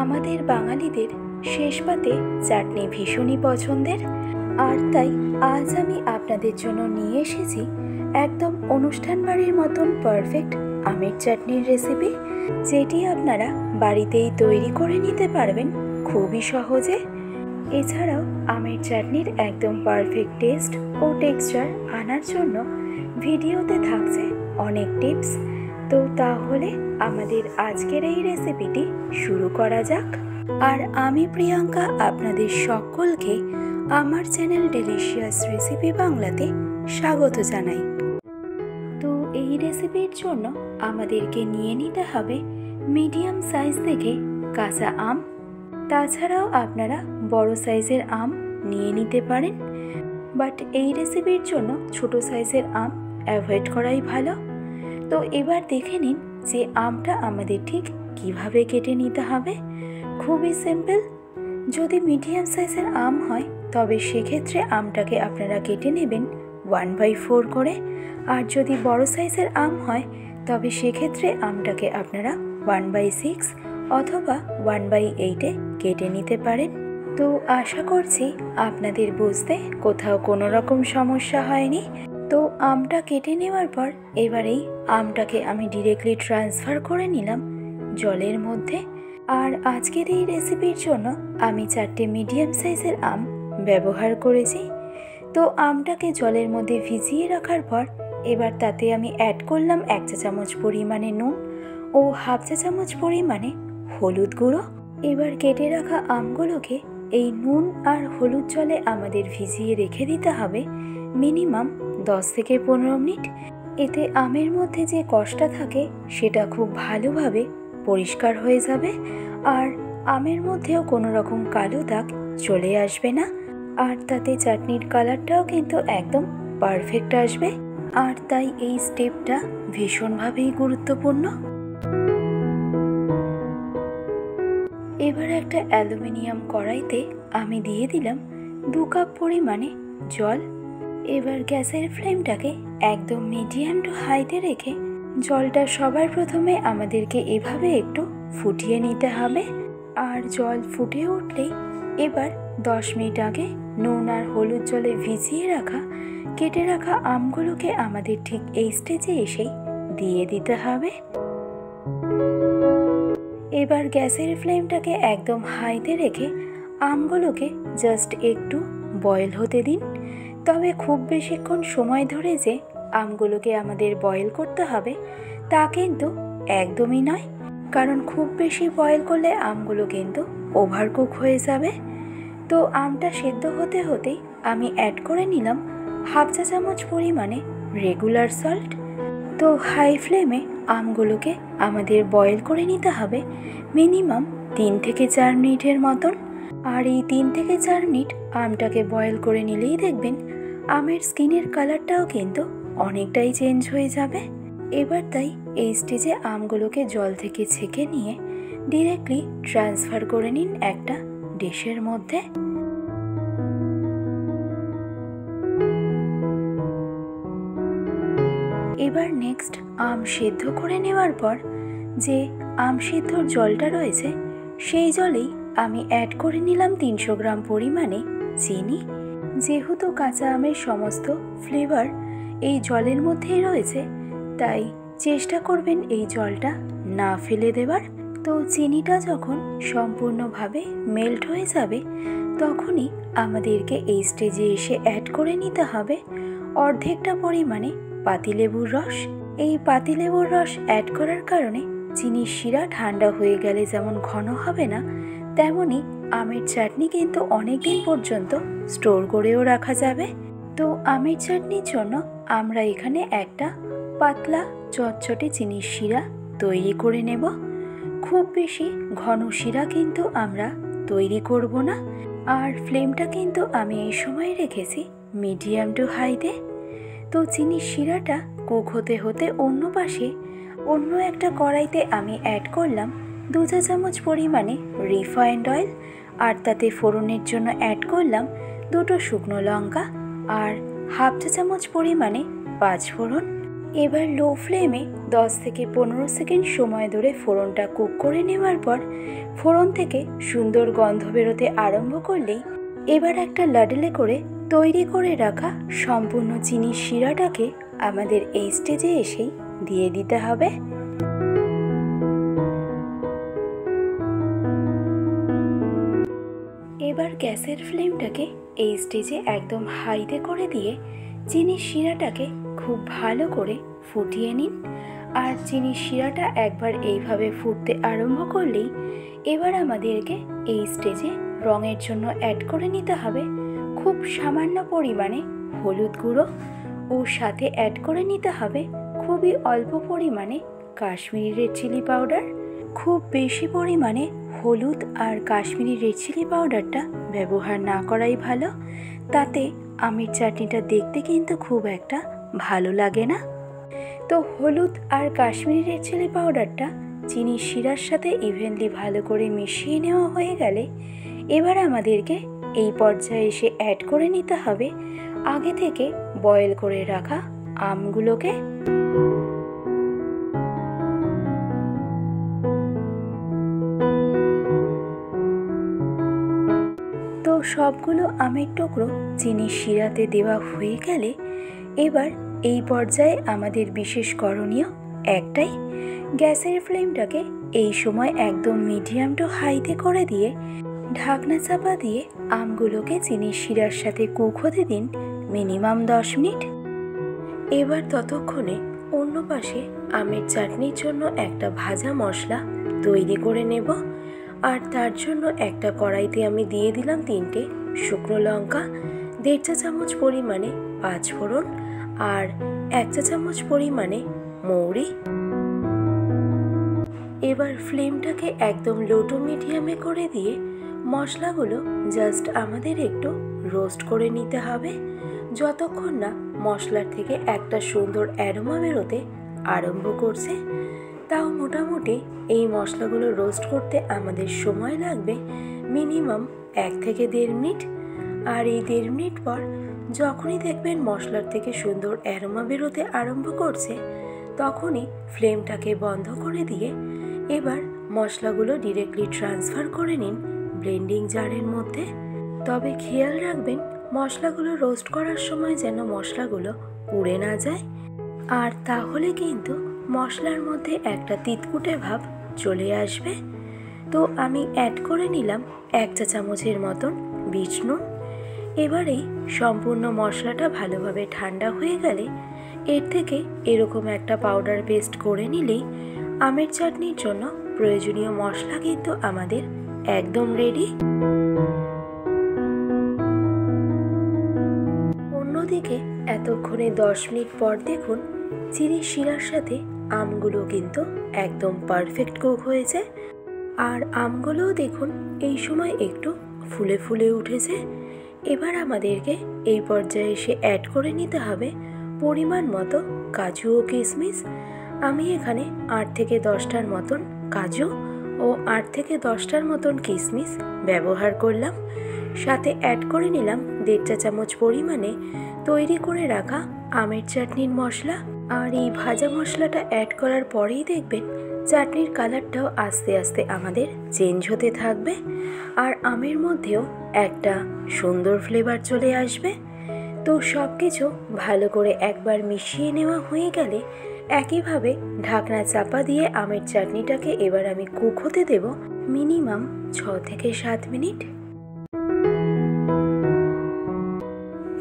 আমাদের বাঙালিদের শেষ পাতে চাটনি ভীষণই পছন্দের, আর তাই আজ আমি আপনাদের জন্য নিয়ে এসেছি একদম অনুষ্ঠান বাড়ির মতন পারফেক্ট আমের চাটনির রেসিপি, যেটি আপনারা বাড়িতেই তৈরি করে নিতে পারবেন খুবই সহজে। এছাড়াও আমের চাটনির একদম পারফেক্ট টেস্ট ও টেক্সচার আনার জন্য ভিডিওতে থাকছে অনেক টিপস। তো তাহলে আমাদের আজকের এই রেসিপিটি শুরু করা যাক। আর আমি প্রিয়াঙ্কা আপনাদের সকলকে আমার চ্যানেল ডেলিশিয়াস রেসিপি বাংলাতে স্বাগত জানাই। তো এই রেসিপির জন্য আমাদেরকে নিয়ে নিতে হবে মিডিয়াম সাইজ থেকে কাঁচা আম। তাছাড়াও আপনারা বড় সাইজের আম নিয়ে নিতে পারেন, বাট এই রেসিপির জন্য ছোট সাইজের আম অ্যাভয়েড করাই ভালো। তো এবার দেখে নিন যে আমটা আমাদের ঠিক কিভাবে কেটে নিতে হবে। খুবই সিম্পল। যদি মিডিয়াম সাইজের আম হয় তবে সেক্ষেত্রে আমটাকে আপনারা কেটে নেবেন 1/4 করে, আর যদি বড় সাইজের আম হয় তবে সেক্ষেত্রে আমটাকে আপনারা 1/6 অথবা 1/8 কেটে নিতে পারেন। তো আশা করছি আপনাদের বুঝতে কোথাও কোনো রকম সমস্যা হয়নি। তো আমটা কেটে নেওয়ার পর এবারেই আমটাকে আমি ডিরেক্টলি ট্রান্সফার করে নিলাম জলের মধ্যে। আর আজকের এই রেসিপির জন্য আমি 4টে মিডিয়াম সাইজের আম ব্যবহার করেছি। তো আমটাকে জলের মধ্যে ভিজিয়ে রাখার পর এবার তাতে আমি অ্যাড করলাম 1 চা চামচ পরিমাণে নুন ও 1/2 চা চামচ পরিমাণে হলুদ গুঁড়ো। এবার কেটে রাখা আমগুলোকে এই নুন আর হলুদ জলে আমাদের ভিজিয়ে রেখে দিতে হবে মিনিমাম 10 থেকে 15 মিনিট। এতে আমের মধ্যে যে কষটা থাকে সেটা খুব ভালোভাবে পরিষ্কার হয়ে যাবে, আর আমের মধ্যেও কোনো রকম কালো দাগ চলে আসবে না, আর তাতে চাটনির কালারটাও কিন্তু একদম পারফেক্ট আসবে। আর তাই এই স্টেপটা ভীষণভাবেই গুরুত্বপূর্ণ। এবার একটা অ্যালুমিনিয়াম কড়াইতে আমি দিয়ে দিলাম 2 কাপ পরিমাণে জল। এবার গ্যাসের ফ্লেমটাকে একদম মিডিয়াম টু হাইতে রেখে জলটা সবার প্রথমে আমাদেরকে এভাবে একটু ফুটিয়ে নিতে হবে। আর জল ফুটে উঠলেই এবার 10 মিনিট আগে নুন আর হলুদ জলে ভিজিয়ে রাখা কেটে রাখা আমগুলোকে আমাদের ঠিক এই স্টেজে এসেই দিয়ে দিতে হবে। এবার গ্যাসের ফ্লেমটাকে একদম হাইতে রেখে আমগুলোকে জাস্ট একটু বয়েল হতে দিন। তবে খুব বেশিক্ষণ সময় ধরে যে আমগুলোকে আমাদের বয়েল করতে হবে তা কিন্তু একদমই নয়, কারণ খুব বেশি বয়েল করলে আমগুলো কিন্তু ওভারকুক হয়ে যাবে। তো আমটা সেদ্ধ হতে হতেই আমি অ্যাড করে নিলাম 1/2 চা চামচ পরিমাণে রেগুলার সল্ট। তো হাই ফ্লেমে আমগুলোকে আমাদের বয়েল করে নিতে হবে মিনিমাম 3 থেকে 4 মিনিটের মতন। আর এই 3 থেকে 4 মিনিট আমটাকে বয়েল করে নিলেই দেখবেন আমের স্কিনের কালারটাও কিন্তু অনেকটাই চেঞ্জ হয়ে যাবে। এবার তাই এই স্টেজে আমগুলোকে জল থেকে ছেঁকে নিয়ে ডিরেক্টলি ট্রান্সফার করে নিন একটা ডিশের মধ্যে। এবার নেক্সট আম সেদ্ধ করে নেওয়ার পর যে আম সিদ্ধর জলটা রয়েছে সেই জলেই আমি অ্যাড করে নিলাম 300 গ্রাম পরিমাণে চিনি। যেহেতু কাঁচা আমের সমস্ত ফ্লেভার এই জলের মধ্যেই রয়েছে, তাই চেষ্টা করবেন এই জলটা না ফেলে দেওয়ার। তো চিনিটা যখন সম্পূর্ণভাবে মেল্ট হয়ে যাবে তখনই আমাদেরকে এই স্টেজে এসে অ্যাড করে নিতে হবে অর্ধেকটা পরিমাণে পাতিলেবুর রস। এই পাতিলেবুর রস অ্যাড করার কারণে চিনির শিরা ঠান্ডা হয়ে গেলে যেমন ঘন হবে না, তেমনি আমের চাটনি কিন্তু অনেক দিন পর্যন্ত স্টোর করেও রাখা যাবে। তো আমের চাটনির জন্য আমরা এখানে একটা পাতলা চটচটে চিনির শিরা তৈরি করে নেব। খুব বেশি ঘন শিরা কিন্তু আমরা তৈরি করব না। আর ফ্লেমটা কিন্তু আমি এই সময় রেখেছি মিডিয়াম টু হাইতে। তো চিনির শিরাটা কুক হতে হতে অন্য পাশে অন্য একটা কড়াইতে আমি অ্যাড করলাম 2 চা চামচ পরিমাণে রিফাইন্ড অয়েল, আর তাতে ফোড়নের জন্য অ্যাড করলাম 2টো শুকনো লঙ্কা আর 1/2 চা চামচ পরিমাণে 5 ফোড়ন। এবার লো ফ্লেমে 10 থেকে 15 সেকেন্ড সময় ধরে ফোড়নটা কুক করে নেওয়ার পর ফোড়ন থেকে সুন্দর গন্ধ বেরোতে আরম্ভ করলেই এবার একটা লাডলে করে তৈরি করে রাখা সম্পূর্ণ চিনির শিরাটাকে আমাদের এই স্টেজে এসেই দিয়ে দিতে হবে। এবার গ্যাসের ফ্লেমটাকে এই স্টেজে একদম হাইতে করে দিয়ে চিনির শিরাটাকে খুব ভালো করে ফুটিয়ে নিন। আর চিনির শিরাটা একবার এইভাবে ফুটতে আরম্ভ করলেই এবার আমাদেরকে এই স্টেজে রঙের জন্য অ্যাড করে নিতে হবে খুব সামান্য পরিমাণে হলুদ গুঁড়ো ও সাথে অ্যাড করে নিতে হবে খুবই অল্প পরিমাণে কাশ্মীরি রেড চিলি পাউডার। খুব বেশি পরিমাণে হলুদ আর কাশ্মীরি রেড চিলি পাউডারটা ব্যবহার না করাই ভালো, তাতে আমের চাটনিটা দেখতে কিন্তু খুব একটা ভালো লাগে না। তো হলুদ আর কাশ্মীরি রেড চিলি পাউডারটা চিনির শিরার সাথে ইভেনলি ভালো করে মিশিয়ে নেওয়া হয়ে গেলে এবার আমাদেরকে এই পর্যায়ে এসে অ্যাড করে নিতে হবে আগে থেকে বয়েল করে রাখা আমগুলোকে। তো সবগুলো আমের টুকরো চিনির শিরাতে দেওয়া হয়ে গেলে এবার এই পর্যায়ে আমাদের বিশেষ করণীয় একটাই, গ্যাসের ফ্লেমটাকে এই সময় একদম মিডিয়াম টু হাইতে করে দিয়ে ঢাকনা চাপা দিয়ে আমগুলোকে চিনির শিরার সাথে কুক হতে দিন মিনিমাম 10 মিনিট। এবার ততক্ষণে অন্য পাশে আমের চাটনির জন্য একটা ভাজা মশলা তৈরি করে নেব। আর তার জন্য একটা কড়াইতে আমি দিয়ে দিলাম 3টে শুকনো লঙ্কা, 1.5 চা চামচ পরিমাণে 5 ফোড়ন আর 1 চা চামচ পরিমাণে মৌরি। এবার ফ্লেমটাকে একদম লো টু মিডিয়ামে করে দিয়ে মশলাগুলো জাস্ট আমাদের একটু রোস্ট করে নিতে হবে যতক্ষণ না মশলার থেকে একটা সুন্দর অ্যারোমা বেরোতে আরম্ভ করছে। তাও মোটামুটি এই মশলাগুলো রোস্ট করতে আমাদের সময় লাগবে মিনিমাম 1 থেকে 1.5 মিনিট। আর এই 1.5 মিনিট পর যখনই দেখবেন মশলার থেকে সুন্দর অ্যারোমা বেরোতে আরম্ভ করছে তখনই ফ্লেমটাকে বন্ধ করে দিয়ে এবার মশলাগুলো ডিরেক্টলি ট্রান্সফার করে নিন ব্লেন্ডিং জারের মধ্যে। তবে খেয়াল রাখবেন মশলাগুলো রোস্ট করার সময় যেন মশলাগুলো পুড়ে না যায়, আর তাহলে কিন্তু মশলার মধ্যে একটা তিতকুটে ভাব চলে আসবে। তো আমি অ্যাড করে নিলাম 1 চা চামচের মতন বিট নুন। এবারে সম্পূর্ণ মশলাটা ভালোভাবে ঠান্ডা হয়ে গেলে এর থেকে এরকম একটা পাউডার পেস্ট করে নিলেই আমের চাটনির জন্য প্রয়োজনীয় মশলা কিন্তু আমাদের একদম রেডি। অন্যদিকে এতক্ষণে 10 মিনিট পর দেখুন চিনির শিরার সাথে আমগুলো কিন্তু একদম পারফেক্ট কুক হয়েছে। আর আমগুলোও দেখুন এই সময় একটু ফুলে ফুলে উঠেছে। এবার আমাদেরকে এই পর্যায়ে এসে অ্যাড করে নিতে হবে পরিমাণ মতো কাজু ও কিশমিশ। আমি এখানে 8 থেকে 10টার মতন কাজু ও 8 থেকে 10টার মতন কিশমিশ ব্যবহার করলাম। সাথে অ্যাড করে নিলাম 1.5 চা চামচ পরিমাণে তৈরি করে রাখা আমের চাটনির মশলা। আর এই ভাজা মশলাটা অ্যাড করার পরেই দেখবেন চাটনির কালারটাও আস্তে আস্তে আমাদের চেঞ্জ হতে থাকবে আর আমের মধ্যেও একটা সুন্দর ফ্লেভার চলে আসবে। তো সব কিছু ভালো করে একবার মিশিয়ে নেওয়া হয়ে গেলে একইভাবে ঢাকনা চাপা দিয়ে আমের চাটনিটাকে এবার আমি কুক হতে দেব মিনিমাম 6 থেকে 7 মিনিট।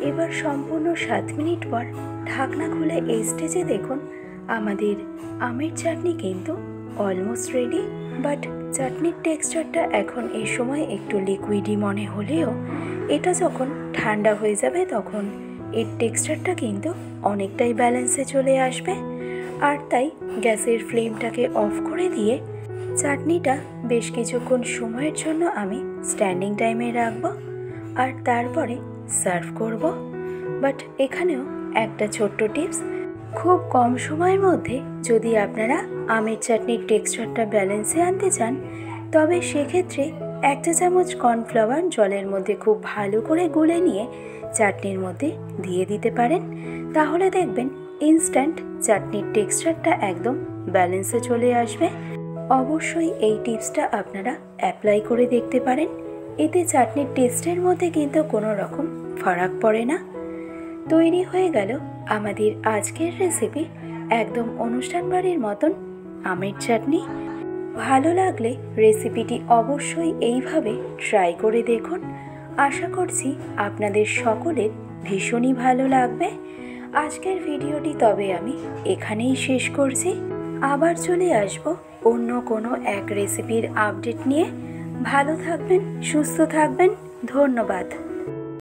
এবার সম্পূর্ণ 7 মিনিট পর ঢাকনা খুলে এই স্টেজে দেখুন আমাদের আমের চাটনি কিন্তু অলমোস্ট রেডি। বাট চাটনির টেক্সচারটা এখন এই সময় একটু লিকুইডই মনে হলেও এটা যখন ঠান্ডা হয়ে যাবে তখন এর টেক্সচারটা কিন্তু অনেকটাই ব্যালেন্সে চলে আসবে। আর তাই গ্যাসের ফ্লেমটাকে অফ করে দিয়ে চাটনিটা বেশ কিছুক্ষণ সময়ের জন্য আমি স্ট্যান্ডিং টাইমে রাখবো আর তারপরে সার্ভ করব। বাট এখানেও একটা ছোট্ট টিপস, খুব কম সময়ের মধ্যে যদি আপনারা আমের চাটনির টেক্সচারটা ব্যালেন্সে আনতে চান তবে সেক্ষেত্রে 1 চা চামচ কর্নফ্লাওয়ার জলের মধ্যে খুব ভালো করে গুলে নিয়ে চাটনির মধ্যে দিয়ে দিতে পারেন। তাহলে দেখবেন ইনস্ট্যান্ট চাটনির টেক্সচারটা একদম ব্যালেন্সে চলে আসবে। অবশ্যই এই টিপসটা আপনারা অ্যাপ্লাই করে দেখতে পারেন, এতে চাটনির টেস্টের মধ্যে কিন্তু কোনো রকম ফারাক পড়ে না। তৈরি হয়ে গেল আমাদের আজকের রেসিপি, একদম অনুষ্ঠান বাড়ির মতন আমের চাটনি। ভালো লাগলে রেসিপিটি অবশ্যই এইভাবে ট্রাই করে দেখুন। আশা করছি আপনাদের সকলের ভীষণই ভালো লাগবে। আজকের ভিডিওটি তবে আমি এখানেই শেষ করছি। আবার চলে আসব অন্য কোনো এক রেসিপির আপডেট নিয়ে। ভালো থাকবেন, সুস্থ থাকবেন, ধন্যবাদ।